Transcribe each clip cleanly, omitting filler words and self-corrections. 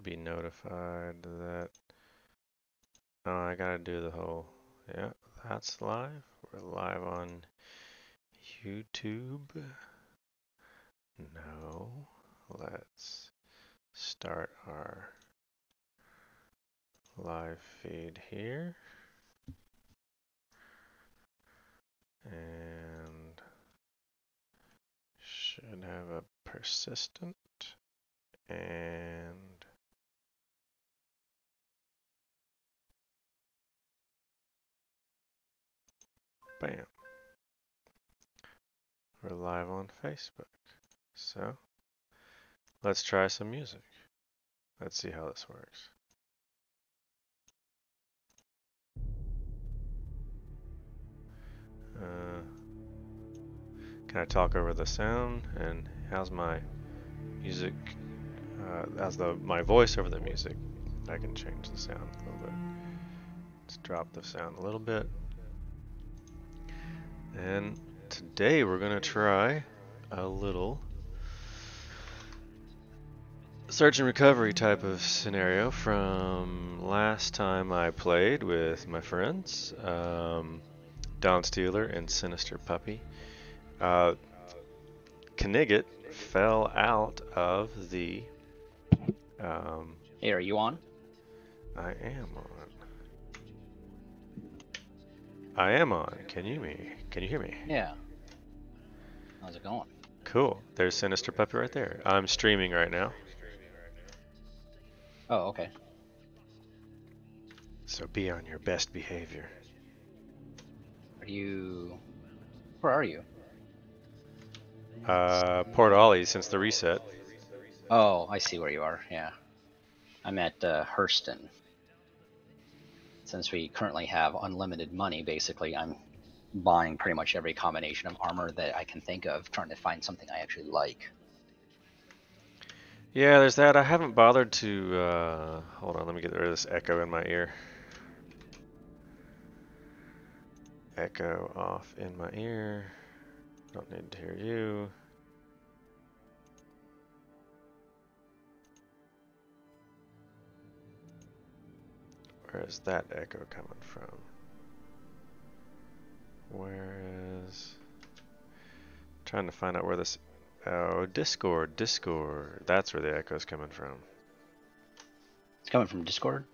be notified that. Oh, I gotta do the whole. Yeah, that's live. We're live on YouTube. No, let's start our live feed here. And should have a persistent and bam. We're live on Facebook. So let's try some music. Let's see how this works. Can I talk over the sound? And how's my music? How's my voice over the music? I can change the sound a little bit. Let's drop the sound a little bit. And today we're gonna try a little search and recovery type of scenario from last time I played with my friends, Don Steeler and Sinister Puppy. Knigget fell out of the. Hey, are you on? I am on. I am on. Can you hear me? Yeah. How's it going? Cool. There's Sinister Puppy right there. I'm streaming right now. Oh, okay. So be on your best behavior. Are you... Where are you? Port Ollie since the reset. Oh, I see where you are, yeah. I'm at Hurston. Since we currently have unlimited money, basically, I'm buying pretty much every combination of armor that I can think of, trying to find something I actually like. Yeah, there's that. I haven't bothered to, hold on, let me get rid of this echo in my ear. Echo off in my ear. Don't need to hear you. Where is that echo coming from? Where is... Trying to find out where this... Oh, Discord. That's where the echo's coming from. It's coming from Discord?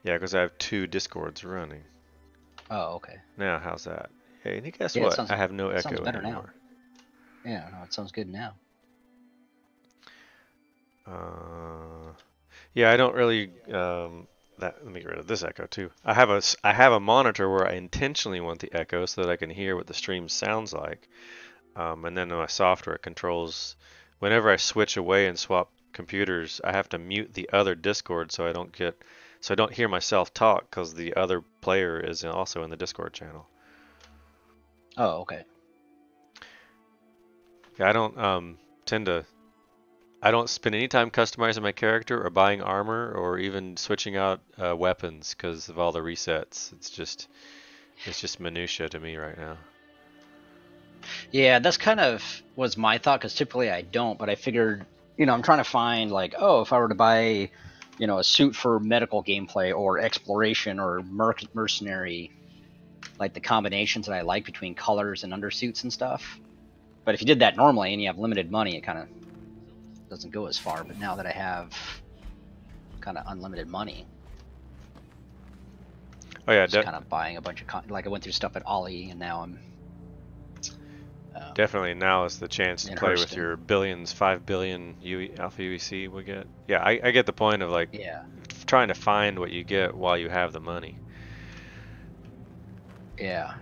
Yeah, because I have 2 Discords running. Oh, okay. Now, how's that? Hey, and guess Yeah, what? sounds, I have no echo sounds better anymore. Now. Yeah, no, it sounds good now. Yeah, I don't really. Let me get rid of this echo too. I have a monitor where I intentionally want the echo so that I can hear what the stream sounds like, and then my software controls. Whenever I switch away and swap computers, I have to mute the other Discord so I don't hear myself talk because the other player is also in the Discord channel. Oh, okay. Yeah, I don't I don't spend any time customizing my character or buying armor or even switching out weapons because of all the resets. It's just minutia to me right now. Yeah, that's kind of was my thought, because typically I don't, but I figured, I'm trying to find, like, oh, if I were to buy, a suit for medical gameplay or exploration or mercenary, like the combinations that I like between colors and undersuits and stuff. But if you did that normally and you have limited money, it kind of doesn't go as far. But now that I have kind of unlimited money, oh yeah, just kind of buying a bunch of like I went through stuff at Ollie, and now I'm definitely now is the chance to play with your billions, 5 billion alpha UEC we get. Yeah, I get the point of like trying to find what you get while you have the money. Yeah.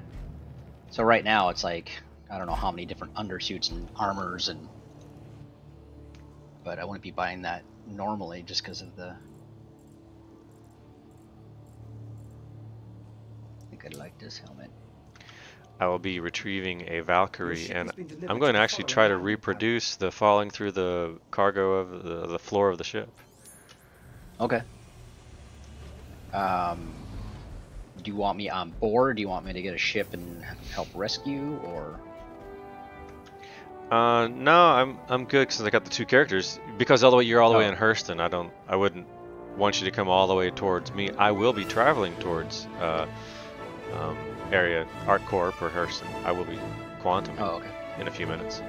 So right now it's like I don't know how many different undersuits and armors, but I wouldn't be buying that normally just because of the. I think I like this helmet. I will be retrieving a Valkyrie, and I'm going to actually try to reproduce the falling through the cargo of the floor of the ship. Okay. Do you want me on board? Do you want me to get a ship and help rescue, or? No, I'm good because I got the 2 characters. Because you're all the way in Oh. Hurston. I wouldn't want you to come all the way towards me. I will be traveling towards area ArcCorp or Hurston. I will be quantuming Oh, okay. in a few minutes.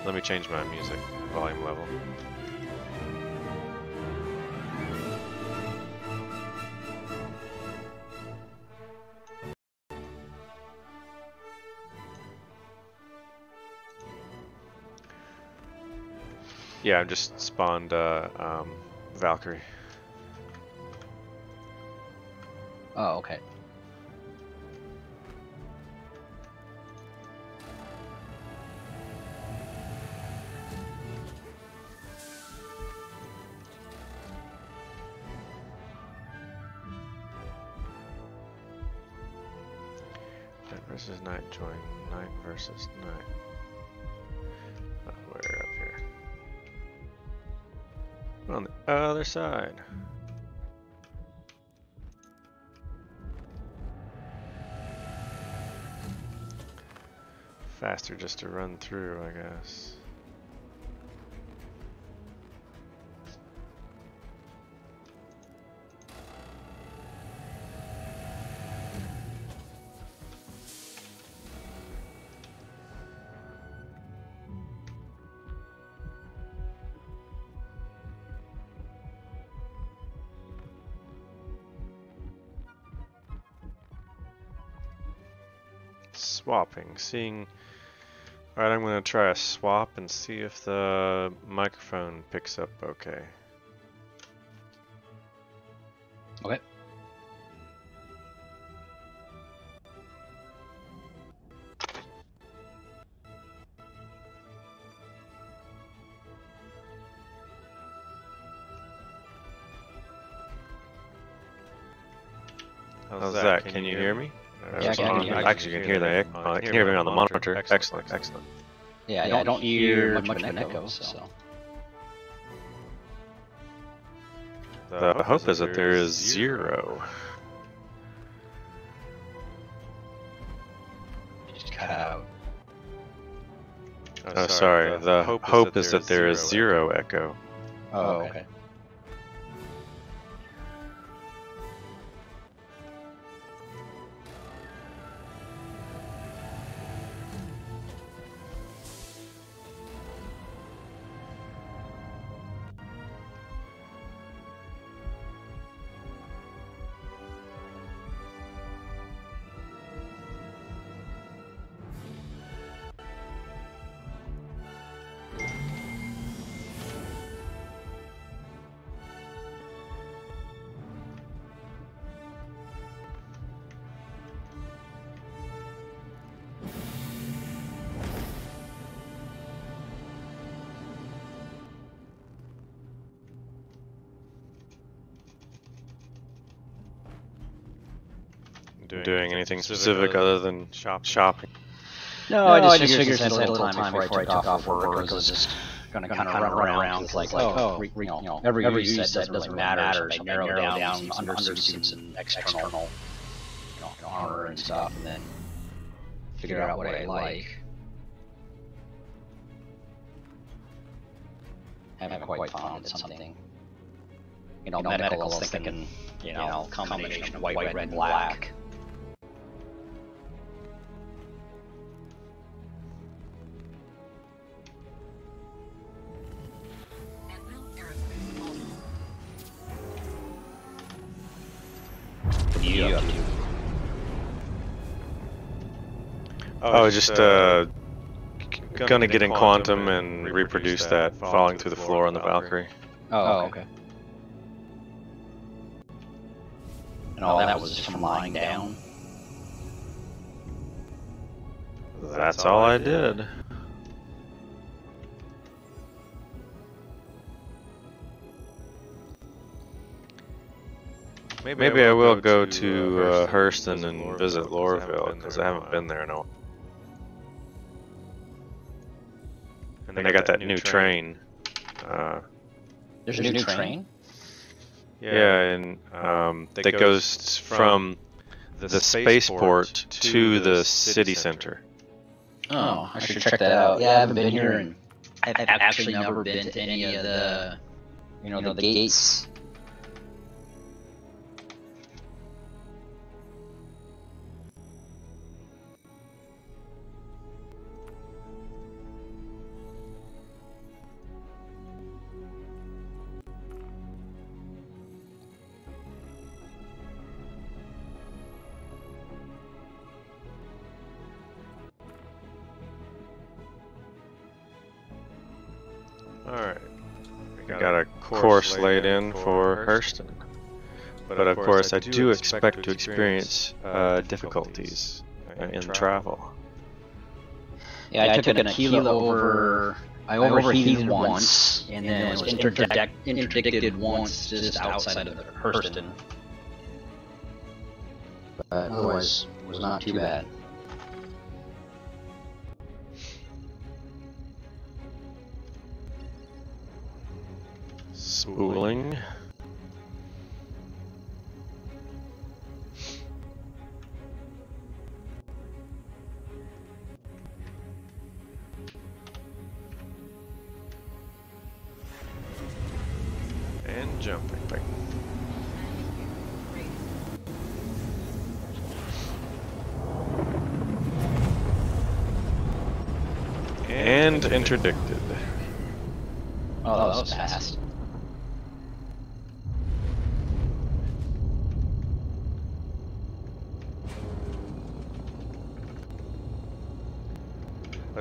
Let me change my music volume level. Yeah, I just spawned Valkyrie. Oh, okay. NightVsKnight join NightVsKnight. We're up here. We're on the other side. Faster just to run through, I guess. Swapping, seeing. Alright, I'm going to try a swap and see if the microphone picks up okay. Okay. How's that? Can you hear me? Yeah, I can hear you. Actually, you can hear the echo. I can hear me on the monitor. Excellent, excellent. Yeah, I don't hear much of an echo, so. The hope is that there is 0. Just cut out. Oh, sorry. The hope is that there is 0 echo. Oh, okay. Doing anything specific other than shopping? No, I just figured since I had a little time before I took off work, I was just gonna kind of run around. It's like, every use set doesn't matter, so I narrow down undersuits and external, armor and stuff, and then figure out what I like. Haven't quite found something. Medical, I was thinking, combination of white, red, and black. You up to? Oh, just gonna get in quantum and reproduce that falling through the floor on the Valkyrie. Oh, okay. And all that was just from lying down? That's all I did. Maybe I will go to Hurston and visit Lorville, because I haven't been there in a while. And they got that new train. There's a new train? Yeah, and that goes from the spaceport to the city center. Oh, I should check that out. Yeah, I haven't been here, and I've actually never been to any of the, the gates. Alright, we got a course laid in for Hurston. But of course, I do expect to experience difficulties in travel. Yeah, I took an Aquila over. I overheated once, and then it was interdicted once just outside of Hurston. But otherwise, it was not too bad. Spooling. And jumping. And interdicted. Oh, that was fast.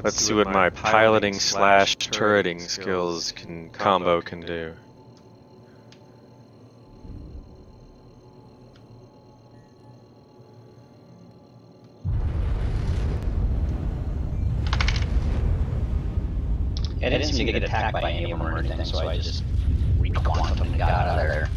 Let's see what my piloting / turreting skills combo can do. I didn't seem to get attacked by any of them or anything, so I just re-quantum and got out of there.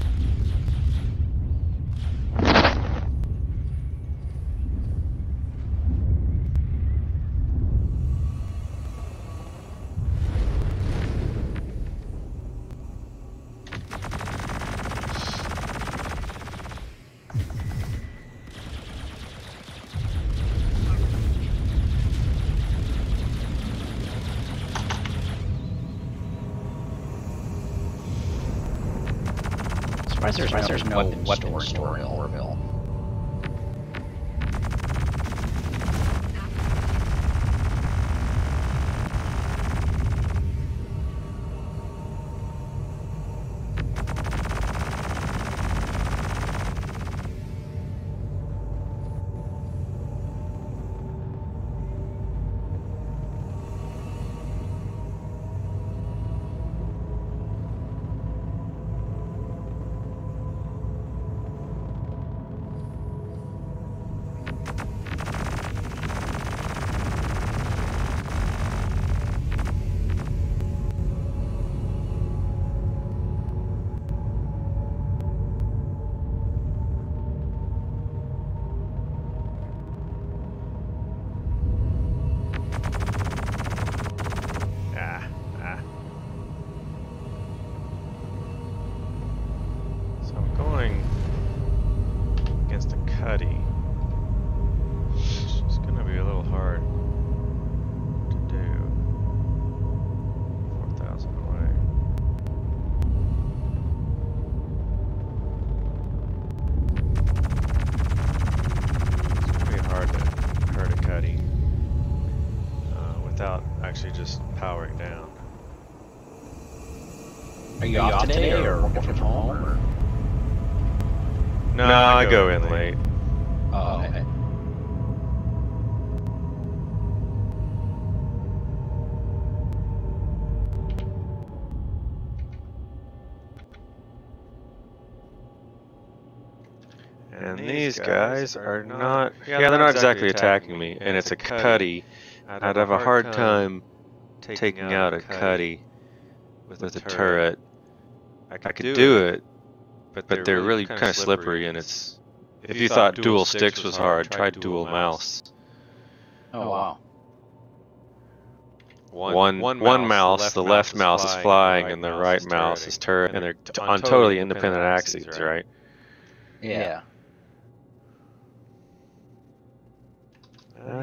There's no weapon store in Orville. Actually just powering down. Are you off today or working from home? Or? No, I go in late. Oh, okay. And these guys are not, they're not exactly attacking me, and it's a cuddy. I'd have a hard time taking out a cuddy with a turret. I could do it, but they're really kind of slippery, and it's, if you thought dual sticks was hard, try dual mouse. Oh, wow. One mouse, the left mouse is flying, and the right mouse is turret, and they're on totally independent axes, right? Yeah.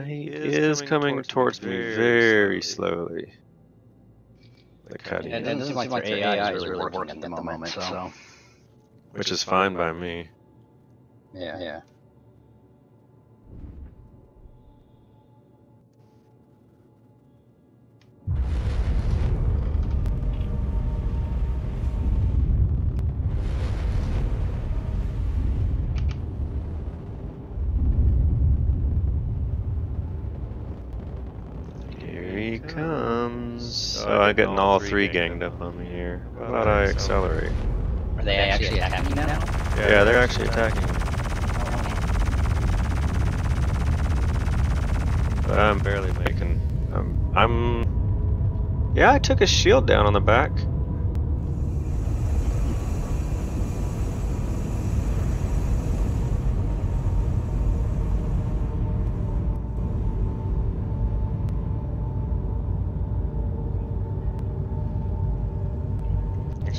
He is coming towards me very slowly. The cutting. It doesn't seem like their AI is really working at the moment, so. Which is fine by me. Yeah. Here he comes. Oh, I'm getting all three ganged up on me here. How about I accelerate? Are they actually attacking now? Yeah, they're actually attacking me. But I'm barely making. Yeah, I took a shield down on the back.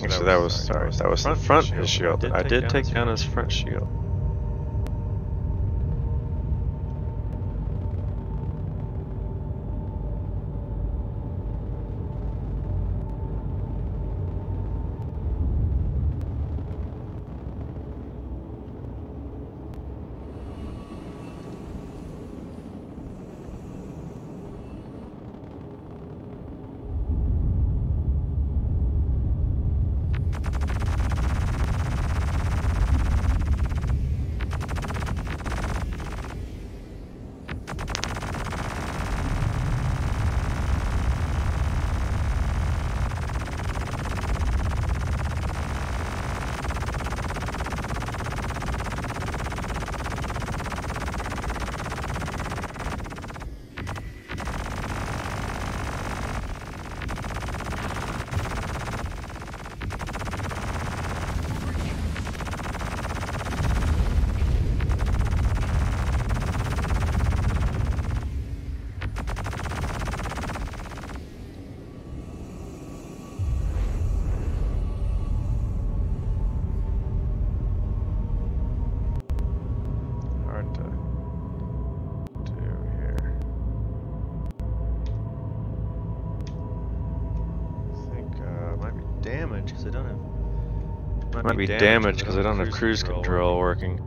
So that was the front his shield. I did take down his front shield. Might be damaged because I don't have cruise control working.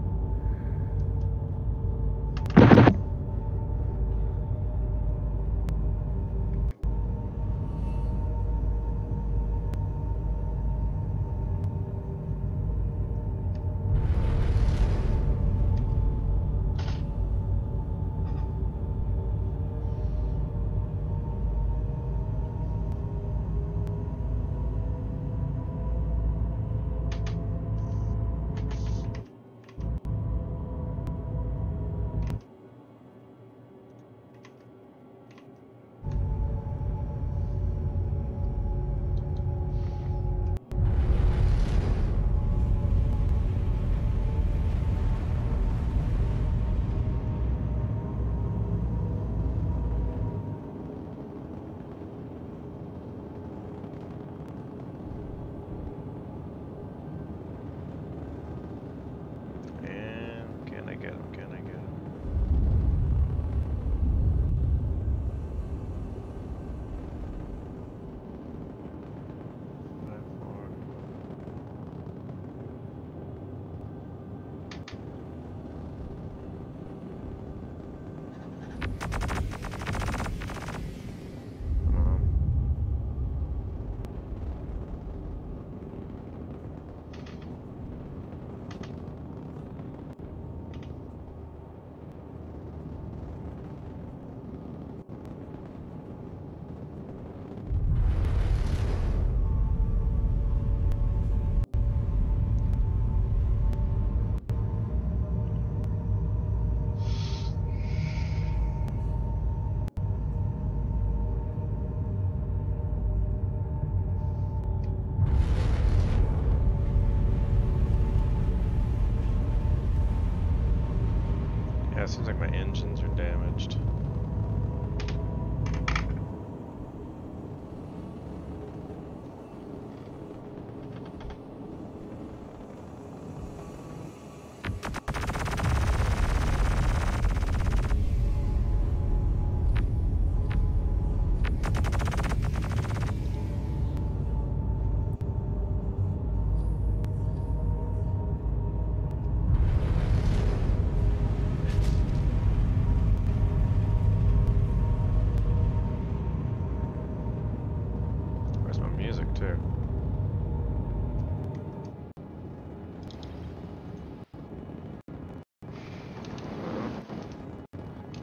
Yeah, it seems like my engines are damaged.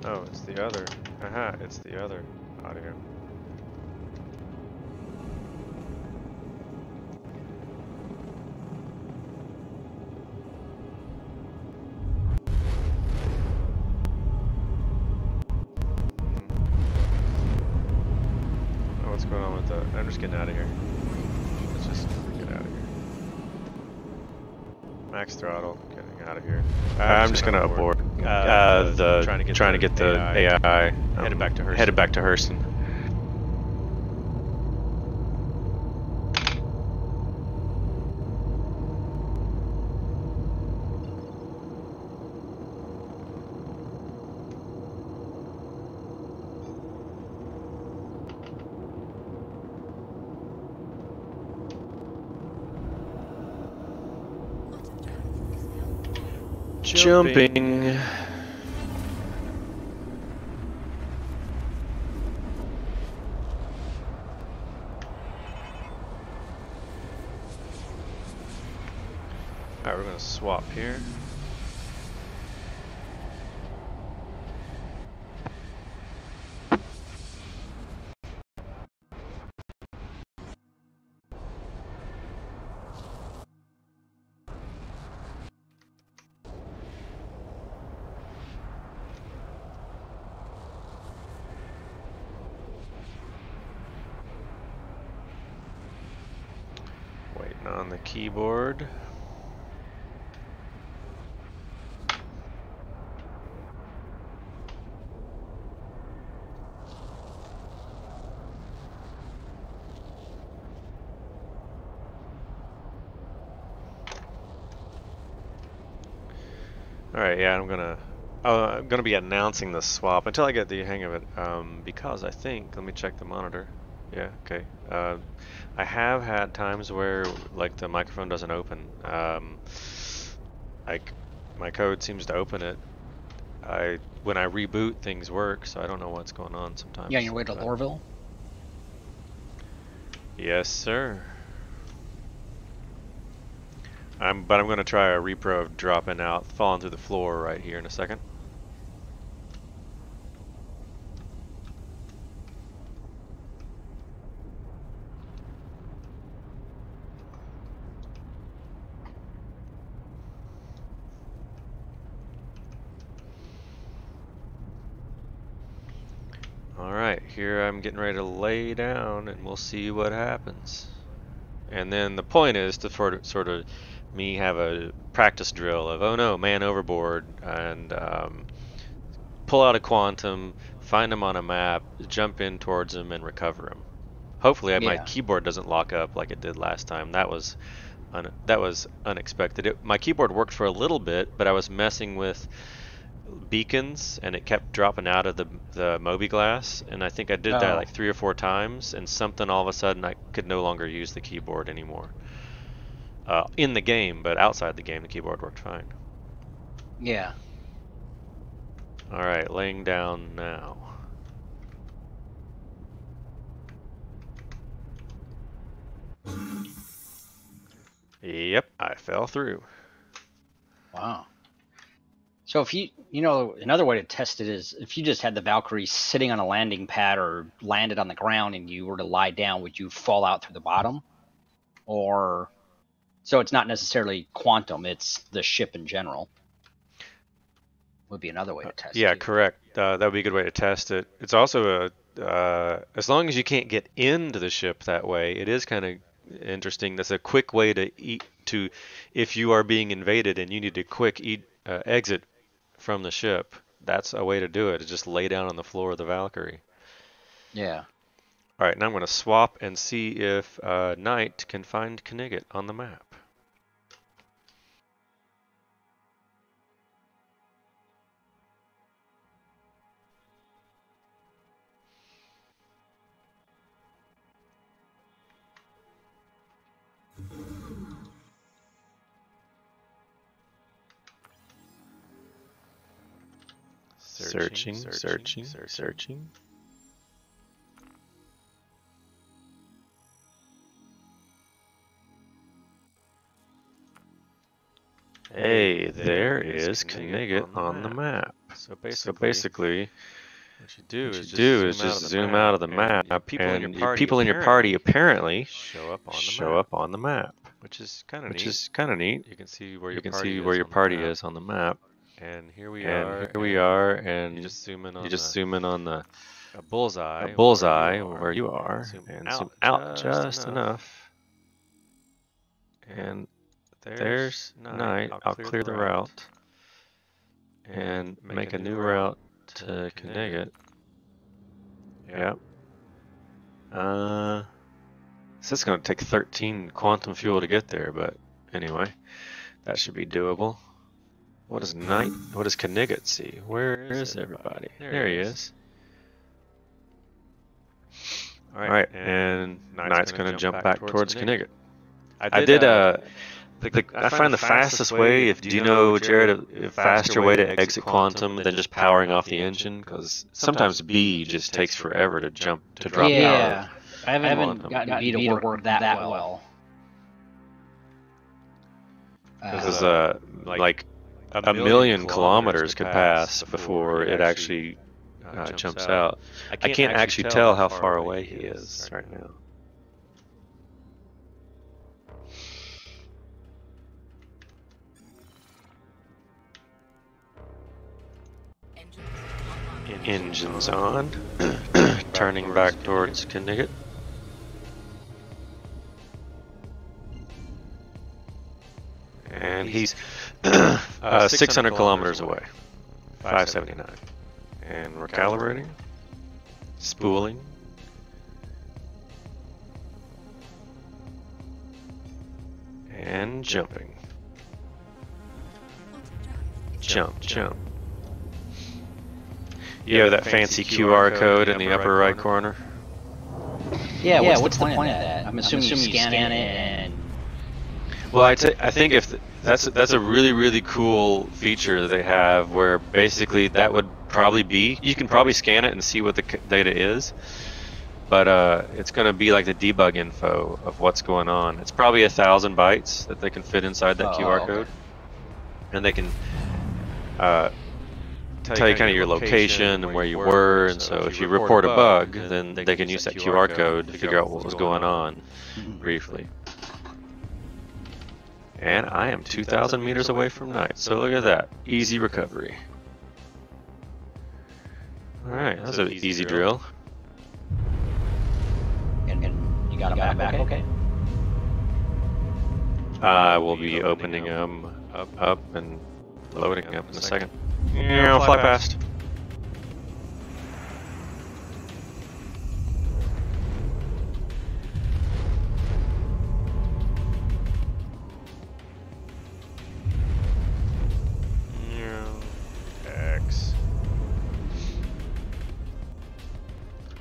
Oh, it's the other. Aha, it's the other audio. Oh, what's going on with the... I'm just getting out of here. Let's just get out of here. Max throttle, getting out of here. I'm just gonna abort trying to get the AI headed back to Hurston. Jumping. Alright, we're gonna swap here. Waiting on the keyboard. Alright, yeah, I'm gonna be announcing the swap until I get the hang of it, because I think, let me check the monitor. Yeah, okay. I have had times where, like, the microphone doesn't open. Like, my code seems to open it. When I reboot, things work, so I don't know what's going on sometimes. You on your way to Lorville? Yes, sir. But I'm going to try a repro of dropping out, falling through the floor right here in a second. Alright, here I'm getting ready to lay down and we'll see what happens. And then the point is to sort of me have a practice drill of, oh no, man overboard, and pull out a quantum, find him on a map, jump in towards him, and recover him. Hopefully my keyboard doesn't lock up like it did last time. That was unexpected. My keyboard worked for a little bit, but I was messing with beacons and it kept dropping out of the Moby glass, and I think I did that like 3 or 4 times, and something all of a sudden I could no longer use the keyboard anymore. In the game, but outside the game the keyboard worked fine. Yeah. Alright, laying down now. Yep, I fell through. Wow. So if another way to test it is if you just had the Valkyrie sitting on a landing pad or landed on the ground and you were to lie down, would you fall out through the bottom? Or, so it's not necessarily quantum, it's the ship in general. Would be another way to test it. Yeah, correct. That would be a good way to test it. It's also as long as you can't get into the ship that way, it is kind of interesting. That's a quick way to if you are being invaded and you need to exit from the ship. That's a way to do it. Is just lay down on the floor of the Valkyrie. Yeah. All right, now I'm going to swap and see if Knight can find Knigget on the map. Searching. Hey, there is Knigget on the map. So basically, what you do What is you do is just just zoom out of the map, and and people in your party apparently show up show up on the map, which is kind of which neat. is kind of neat. You can see where You your can party see is where your on the party map. is on the map, And here we and are, here we are, you and just zoom in you on just zoom in on the a bullseye, where you are, zoom and zoom out out just just enough. enough. And there's night. I'll clear the route and make a new route to Connecticut. Yep. So it's going to take 13 quantum fuel to get there, but anyway, that should be doable. What does Connecticut see? Where is everybody? There he is. All right, and Knight's going to jump back towards Connecticut. I find the fastest way, do you know, Jared, a faster way to exit quantum than just powering off the engine? Because sometimes B just takes forever to drop power. Yeah, I haven't gotten B to work that well. Because like a million kilometers could pass before it actually jumps out. I can't actually tell how far away he is right now. Engines on, turning back towards Connecticut. And he's 600 kilometers away, 579. And we're calibrating, spooling. And jumping. Jump, jump. You have that fancy QR code in the upper right corner? Yeah, what's the point of that? I'm assuming you scan it and... Well, I think if that's a really cool feature that they have, where basically that would probably be, you can probably scan it and see what the data is, but it's going to be like the debug info of what's going on. It's probably 1,000 bytes that they can fit inside that QR code, and they can tell you kind of your location and where you were, and so if you report a bug, then they can use that QR code to figure out what was going on briefly. And I am 2,000 meters away from Night, so look at that. Easy recovery. Alright, that was an easy drill. And you got him back okay? I will be opening them up and loading up in a second. Yeah, I'll fly past.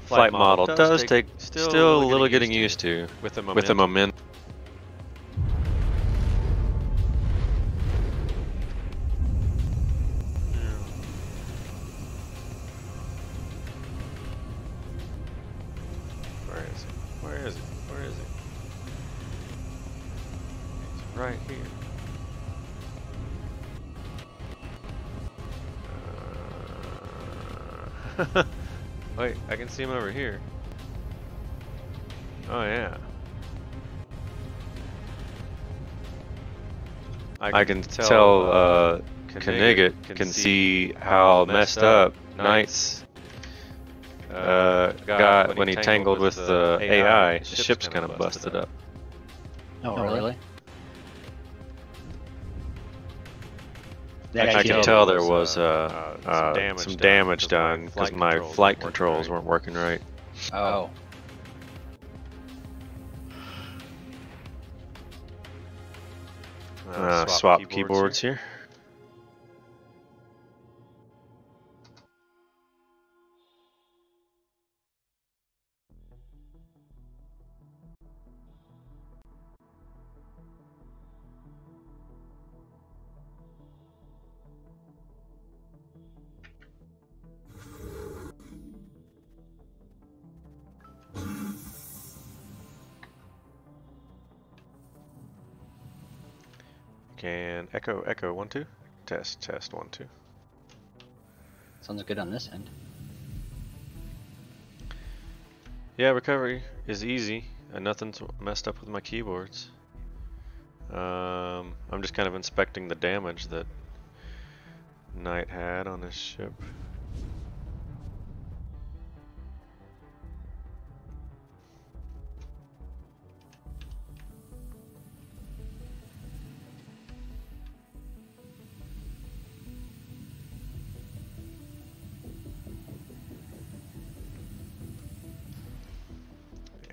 Flight model does take still a little getting used to with the momentum. Where is it? It's right here. Wait, I can see him over here. Oh yeah. I can tell Connecticut can see how messed up Knight's got when he tangled with the AI. The ship's kind of busted up. Oh, really? I can tell there was some damage done because my flight controls weren't working right. Oh. Swap keyboards here. Can echo 1 2 test 1 2. Sounds good on this end. Yeah, recovery is easy, and nothing's messed up with my keyboards. I'm just kind of inspecting the damage that Knight had on his ship.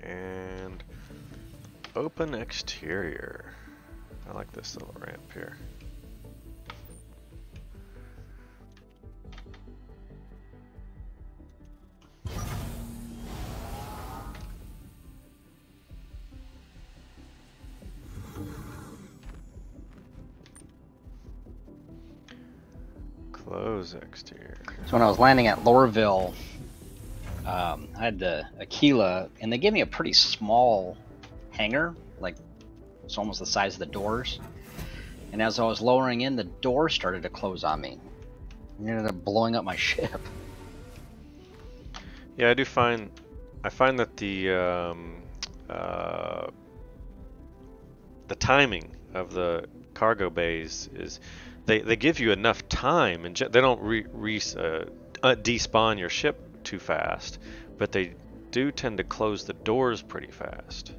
And open exterior. I like this little ramp here. Close exterior. So when I was landing at Lorville, I had the Aquila, and they gave me a pretty small hangar, like it's almost the size of the doors. And as I was lowering in, the door started to close on me. It ended up blowing up my ship. Yeah, I find that the timing of the cargo bays is they give you enough time, and they don't despawn your ship too fast, but they do tend to close the doors pretty fast.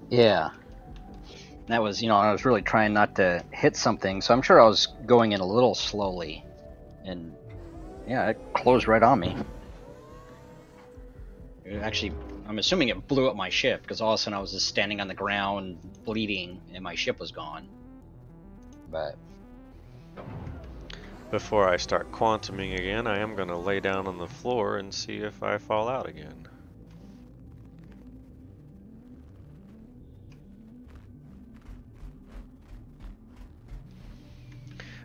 Yeah. That was, I was really trying not to hit something, so I'm sure I was going in a little slowly. And yeah, it closed right on me. Actually, I'm assuming it blew up my ship, because all of a sudden I was just standing on the ground bleeding and my ship was gone. But before I start quantuming again, I am going to lay down on the floor and see if I fall out again.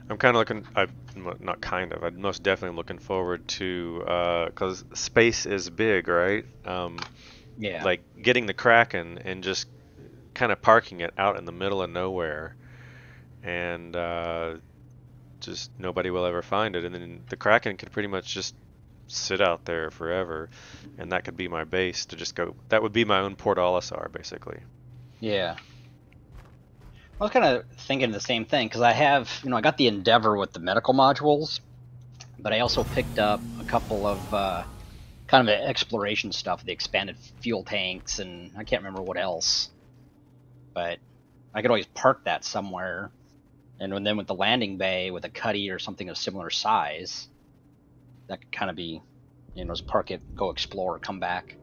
I'm kind of looking, I'm most definitely looking forward to, because space is big, right? yeah. Like getting the Kraken and just kind of parking it out in the middle of nowhere, and just nobody will ever find it, and then the Kraken could pretty much just sit out there forever, and that could be my base to just go. That would be my own Port Olisar, basically. Yeah. I was kind of thinking the same thing, because I have, I got the Endeavor with the medical modules, but I also picked up a couple of kind of exploration stuff, the expanded fuel tanks, and I can't remember what else. But I could always park that somewhere, and then with the landing bay with a cuddy or something of similar size, that could kind of be, just park it, go explore, come back.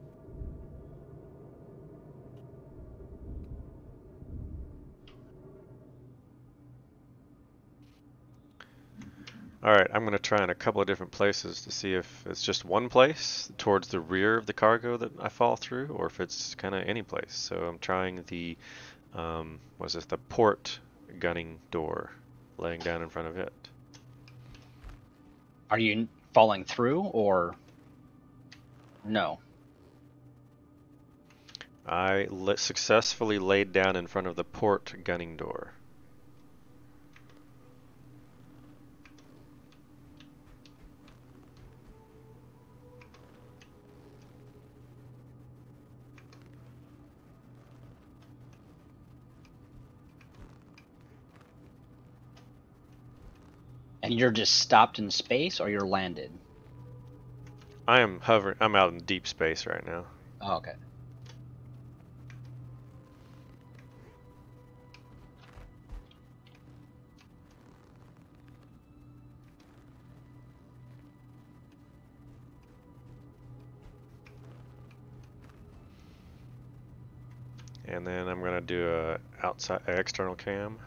Alright, I'm going to try in a couple of different places to see if it's just one place towards the rear of the cargo that I fall through, or if it's kind of any place. So I'm trying the, the port gunning door, laying down in front of it. Are you falling through, or no? I successfully laid down in front of the port gunning door. And you're just stopped in space, or you're landed? I am hovering. I'm out in deep space right now. Oh, okay. And then I'm gonna do a external cam.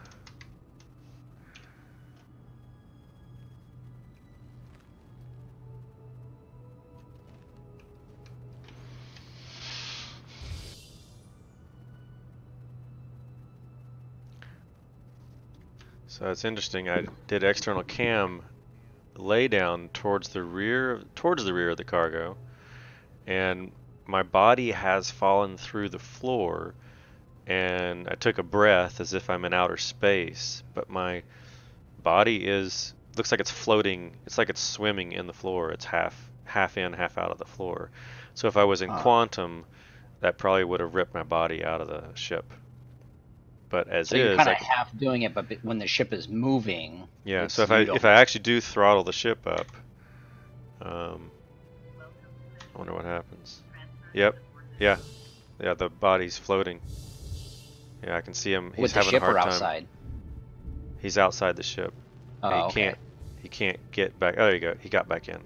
So it's interesting. I did external cam lay down towards the rear of the cargo, and my body has fallen through the floor, and I took a breath as if I'm in outer space, but my body is looks like it's floating. It's like it's swimming in the floor. It's half in, half out of the floor. So if I was in quantum, that probably would have ripped my body out of the ship. But as so is, you're kind of half doing it, but when the ship is moving. Yeah. So if I actually do throttle the ship up, I wonder what happens. Yep. Yeah. Yeah. The body's floating. Yeah, I can see him. He's with the having ship a hard or time. outside? He's outside the ship. Oh, He can't get back. Oh, there you go. He got back in.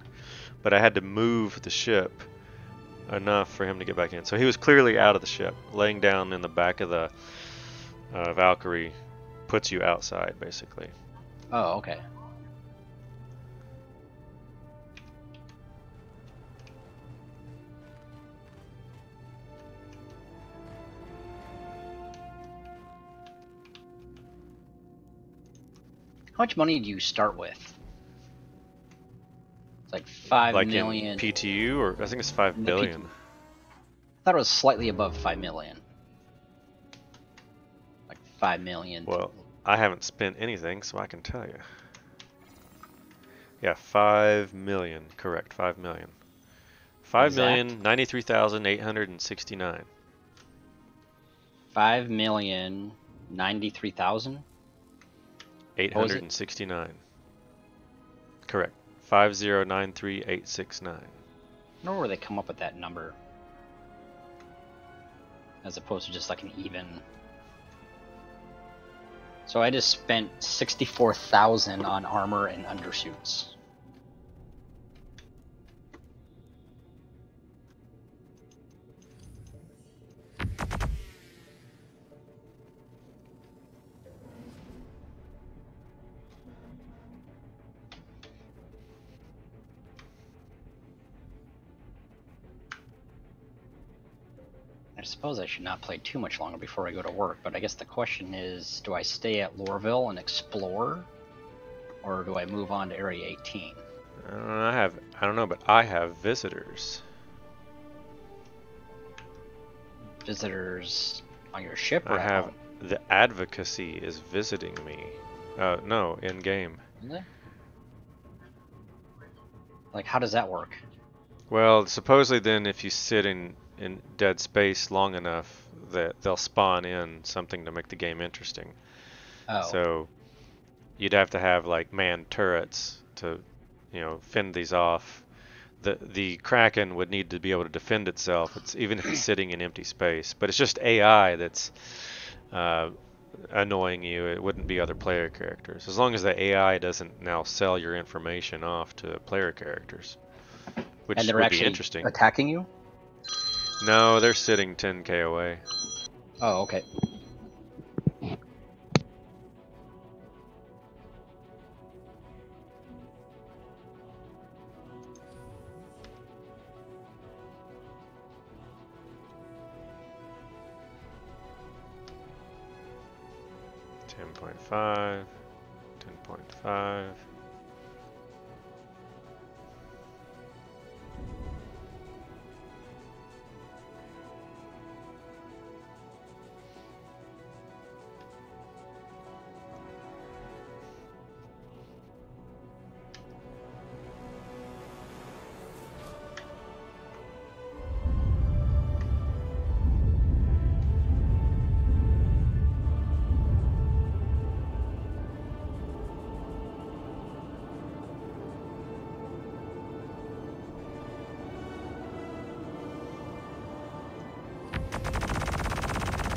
But I had to move the ship enough for him to get back in. So he was clearly out of the ship. Laying down in the back of the Valkyrie puts you outside, basically. Oh, okay. How much money do you start with? It's like 5 million. In PTU, or I think it's 5 billion. I thought it was slightly above 5 million. Like 5 million. Well, I haven't spent anything, so I can tell you. Yeah, 5 million. Correct, 5 million. 5,093,869. 5,093,000. 869. Correct. 5,093,869. I don't know where they come up with that number, as opposed to just like an even. So I just spent 64,000 on armor and undersuits. I suppose I should not play too much longer before I go to work, but I guess the question is, do I stay at Lorville and explore, or do I move on to Area 18? I don't know, but I have visitors. Visitors on your ship, or I have the advocacy is visiting me. No, in game. Really? Like, how does that work? Well, supposedly then, if you sit in dead space long enough, that they'll spawn in something to make the game interesting. Oh. So you'd have to have like manned turrets to, fend these off. The Kraken would need to be able to defend itself. Even if it's sitting in empty space. But it's just AI that's annoying you. It wouldn't be other player characters. As long as the AI doesn't now sell your information off to player characters, which and they're would actually be interesting. Attacking you? No, they're sitting 10k away. Oh, okay. .5, 10.5.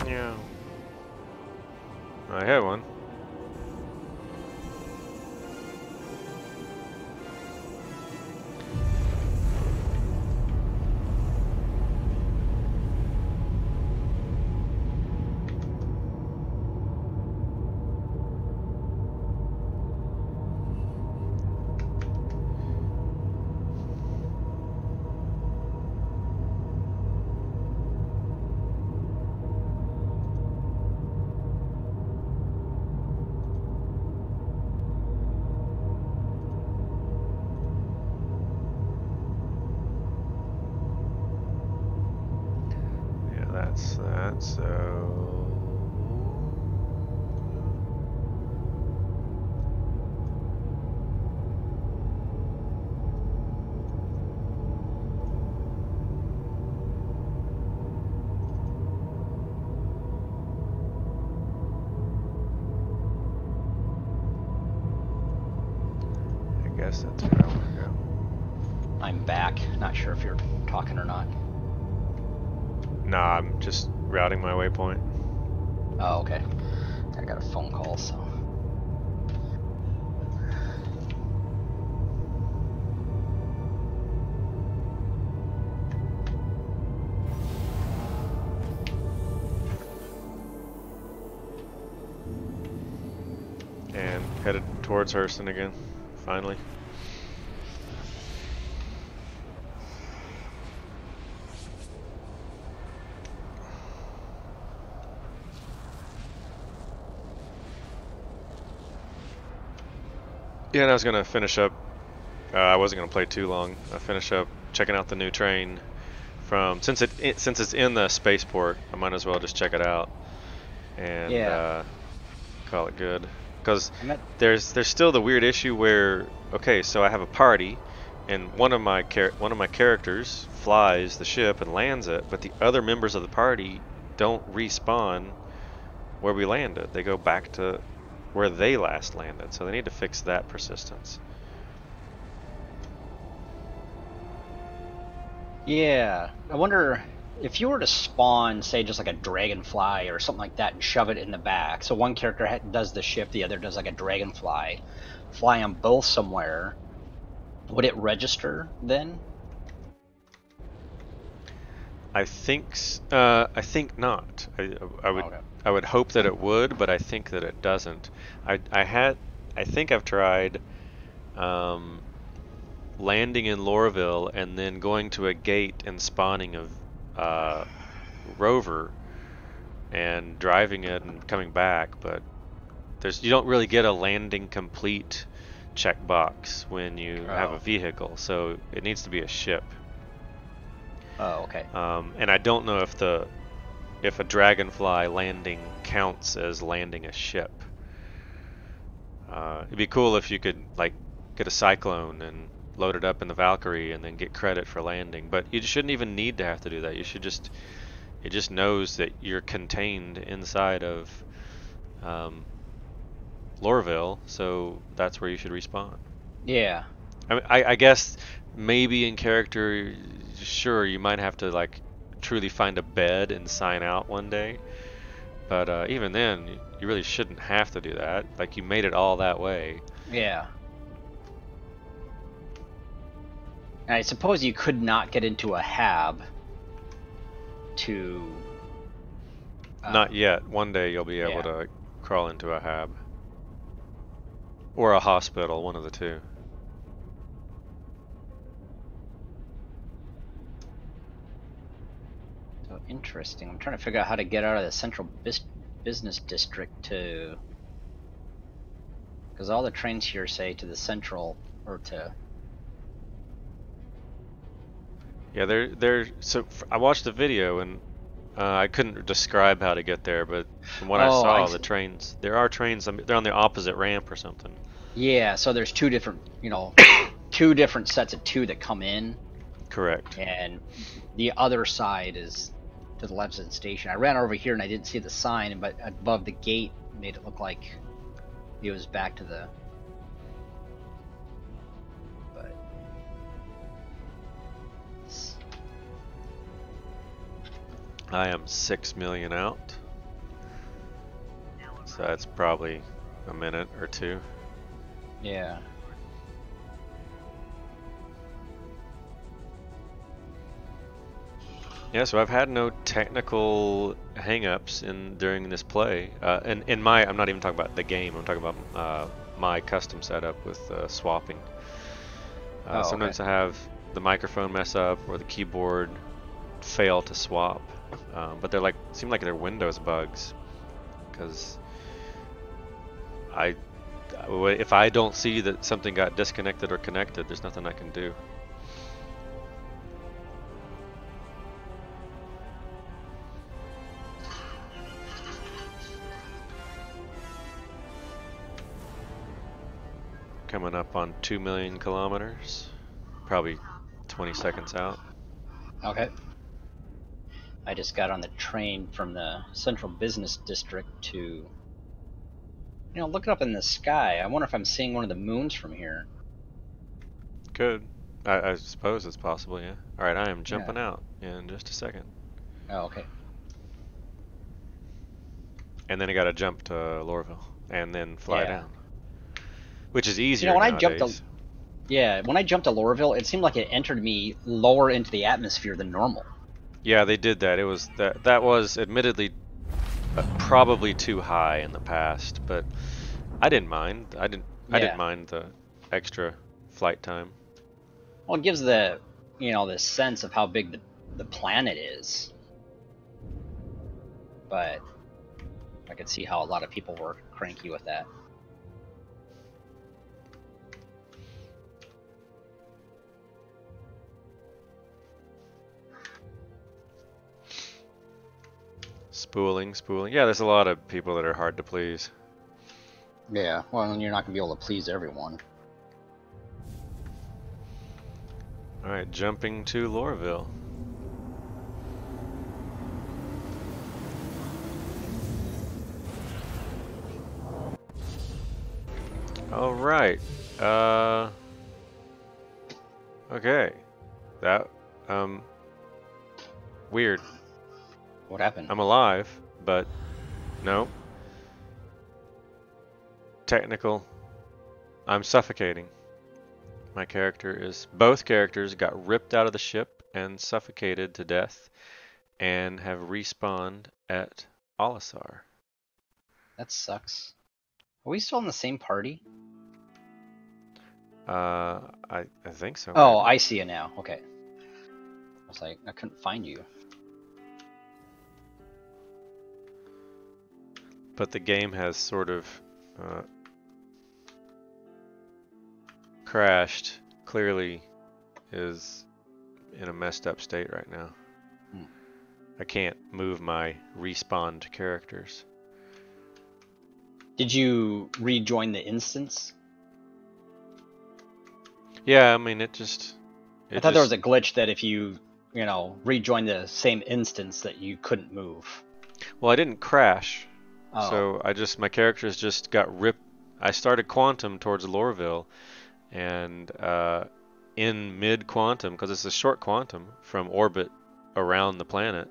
Yeah. I had one. That's that, so... guess that's where I want to go. I'm back. Not sure if you're talking or not. Nah, I'm just routing my waypoint. Oh, okay. I got a phone call, so. And headed towards Hurston again, finally. Yeah, and I was gonna finish up. I wasn't gonna play too long. I finish up checking out the new train from since it's in the spaceport. I might as well just check it out and call it good. Because there's still the weird issue where, okay, so I have a party, and one of my characters flies the ship and lands it, but the other members of the party don't respawn where we landed. They go back to where they last landed, so they need to fix that persistence. Yeah, I wonder if you were to spawn, say, just like a dragonfly or something like that and shove it in the back. So one character does the ship, the other does like a dragonfly. Fly them both somewhere. Would it register then? I think not. I would hope that it would, but I think that it doesn't. I think I've tried landing in Lorville and then going to a gate and spawning a rover and driving it and coming back, but you don't really get a landing complete checkbox when you have a vehicle, so it needs to be a ship. Oh, okay. And I don't know if a dragonfly landing counts as landing a ship. It'd be cool if you could like get a cyclone and load it up in the Valkyrie and then get credit for landing, but you shouldn't even need to have to do that. You should just, it just knows that you're contained inside of Lorville, so that's where you should respawn. Yeah. I mean, I guess maybe in character, sure, you might have to like truly find a bed and sign out one day, but even then, you really shouldn't have to do that. Like, you made it all that way. Yeah. And I suppose you could not get into a hab to... Not yet. One day you'll be able to crawl into a hab. Or a hospital, one of the two. So interesting. I'm trying to figure out how to get out of the central business district to... Because all the trains here say to the central, or to... Yeah, so I watched the video and I couldn't describe how to get there, but from what I saw, the trains, there are trains, they're on the opposite ramp or something. Yeah, so there's two different, two different sets of two that come in. Correct. And the other side is to the left of the station. I ran over here and I didn't see the sign, but above the gate made it look like it was back to the... I am 6 million out, so that's probably a minute or two. Yeah. Yeah, so I've had no technical hang-ups during this play. And I'm not even talking about the game, I'm talking about my custom setup with swapping. Sometimes I have the microphone mess up or the keyboard fail to swap. But they're seem like they're Windows bugs, because if I don't see that something got disconnected or connected, there's nothing I can do. Coming up on 2 million kilometers, probably 20 seconds out. Okay. I just got on the train from the central business district to, looking up in the sky. I wonder if I'm seeing one of the moons from here. Could. I suppose it's possible, yeah. Alright, I am jumping out in just a second. Oh, okay. And then I gotta jump to Lorville and then fly down. Which is easier when nowadays. when I jumped to Lorville, it seemed like it entered me lower into the atmosphere than normal. Yeah, they did that. It was that was admittedly probably too high in the past, but I didn't mind. I didn't mind the extra flight time. Well, it gives the this sense of how big the planet is. But I could see how a lot of people were cranky with that. Spooling. Yeah, there's a lot of people that are hard to please. Yeah, well, you're not going to be able to please everyone. Alright, jumping to Lorville. Alright. Okay. That, weird. What happened? I'm alive, but no. Technical. I'm suffocating. Both characters got ripped out of the ship and suffocated to death and have respawned at Olisar. That sucks. Are we still in the same party? I think so. Oh, maybe. I see you now. Okay. I was like, I couldn't find you. But the game has sort of crashed. Clearly is in a messed up state right now. I can't move my respawned characters. Did you rejoin the instance? Yeah, I mean I thought there was a glitch that if you rejoin the same instance that you couldn't move. Well, I didn't crash. Oh. So my characters just got ripped. I started quantum towards Lorville, and in mid-quantum, because it's a short quantum from orbit around the planet,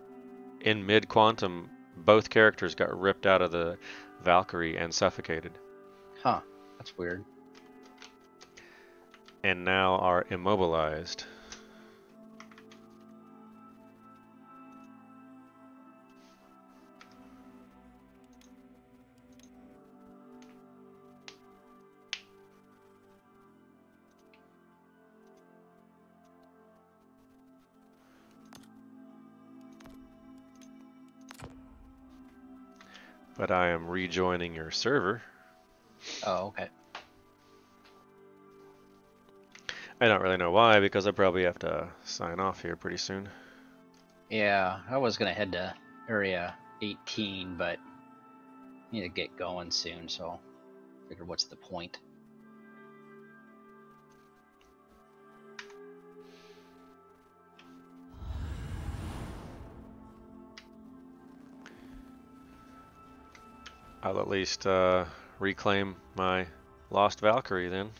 in mid-quantum, both characters got ripped out of the Valkyrie and suffocated. Huh, that's weird. And now are immobilized. But I am rejoining your server. Oh, okay. I don't really know why, because I probably have to sign off here pretty soon. Yeah, I was going to head to Area 18, but I need to get going soon, so I figured what's the point? I'll at least reclaim my lost Valkyrie then.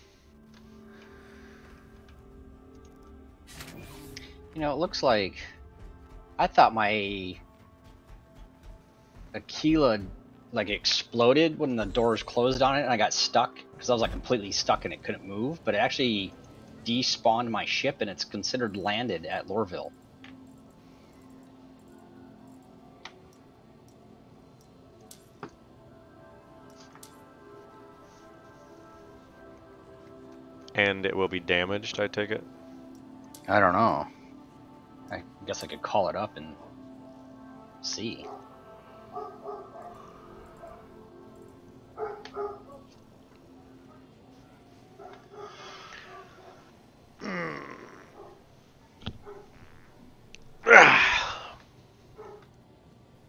It looks like I thought my Aquila exploded when the doors closed on it and I got stuck because I was completely stuck and it couldn't move, but it actually despawned my ship and it's considered landed at Lorville. And it will be damaged, I take it? I don't know. I guess I could call it up and see.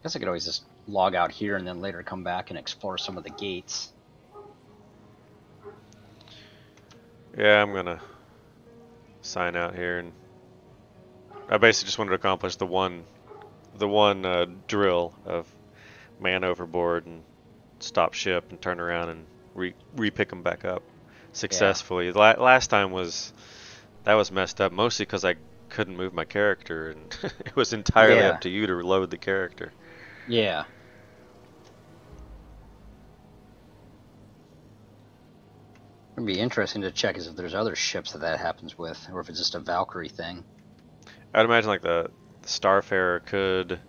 Guess I could always just log out here and then later come back and explore some of the gates. Yeah, I'm gonna sign out here, and I basically just wanted to accomplish the one drill of man overboard and stop ship and turn around and re-pick them back up successfully. Yeah. Last time was that was messed up, mostly because I couldn't move my character, and it was entirely Yeah. up to you to reload the character. Yeah. It'd be interesting to check is if there's other ships that happens with, or if it's just a Valkyrie thing. I'd imagine like the Starfarer could,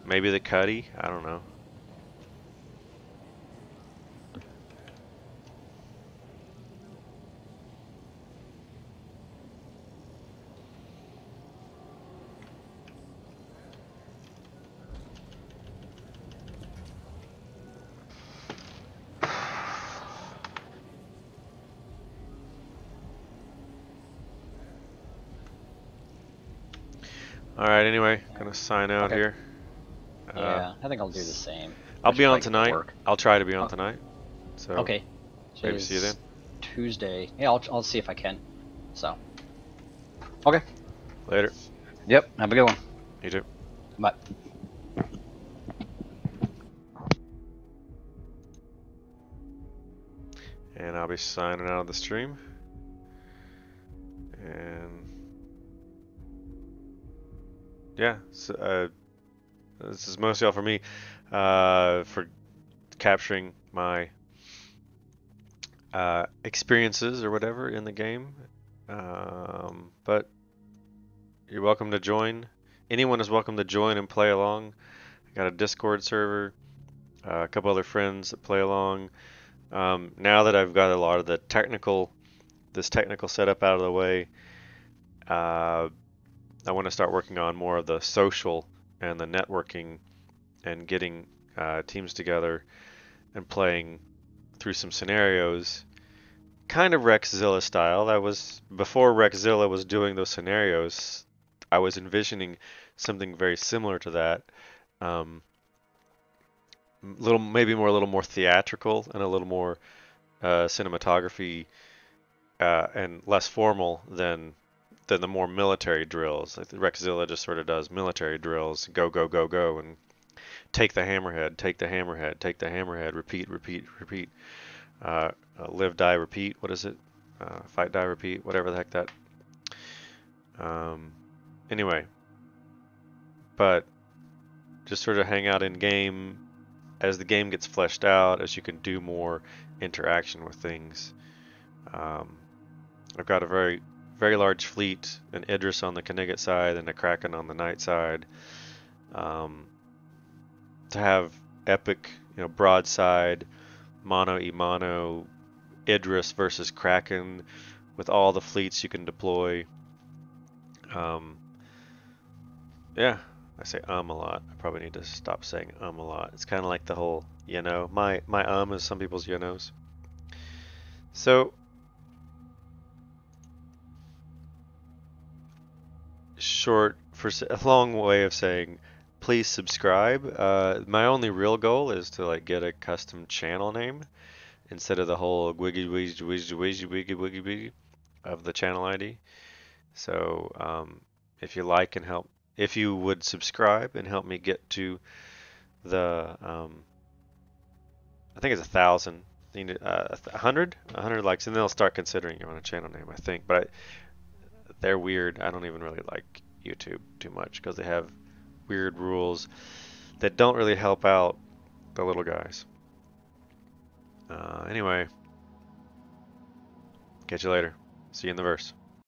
maybe the Cuddy. I don't know. All right. Anyway, gonna sign out Okay. here. Yeah, I think I'll do the same. I'll I be should on probably get to tonight. work. I'll try to be on Oh, tonight. So okay. maybe see you then. Tuesday. Yeah, I'll see if I can. So. Okay. Later. Yep. Have a good one. You too. Bye. And I'll be signing out of the stream. And yeah, so, this is mostly all for me, for capturing my experiences or whatever in the game. But you're welcome to join. Anyone is welcome to join and play along. I got a Discord server, a couple other friends that play along. Now that I've got a lot of this technical setup out of the way, I want to start working on more of the social and the networking and getting teams together and playing through some scenarios, kind of Rexzilla style. That was before Rexzilla was doing those scenarios. I was envisioning something very similar to that, a little more theatrical and a little more cinematography and less formal than the more military drills. Like Rexzilla just sort of does military drills, go go go go, and take the hammerhead, take the hammerhead, take the hammerhead, repeat, repeat, repeat. Live, die, repeat. What is it? Fight, die, repeat. Whatever the heck that. Anyway, but just sort of hang out in game as the game gets fleshed out, as you can do more interaction with things. I've got a very, very large fleet, an Idris on the Knigget side and a Kraken on the Knight side. To have epic, broadside, mano a mano, Idris versus Kraken with all the fleets you can deploy. Yeah, I say a lot. I probably need to stop saying a lot. It's kind of like the whole, my is some people's knows. So a long way of saying, please subscribe. My only real goal is to like get a custom channel name instead of the whole wiggy wiggy wiggy wiggy wiggy wiggy wiggy of the channel ID. So if you like and help, if you would subscribe and help me get to the I think it's 1,000, 100 likes, and they'll start considering you on a channel name, I think. But they're weird. I don't even really like YouTube too much because they have weird rules that don't really help out the little guys. Anyway, catch you later. See you in the verse.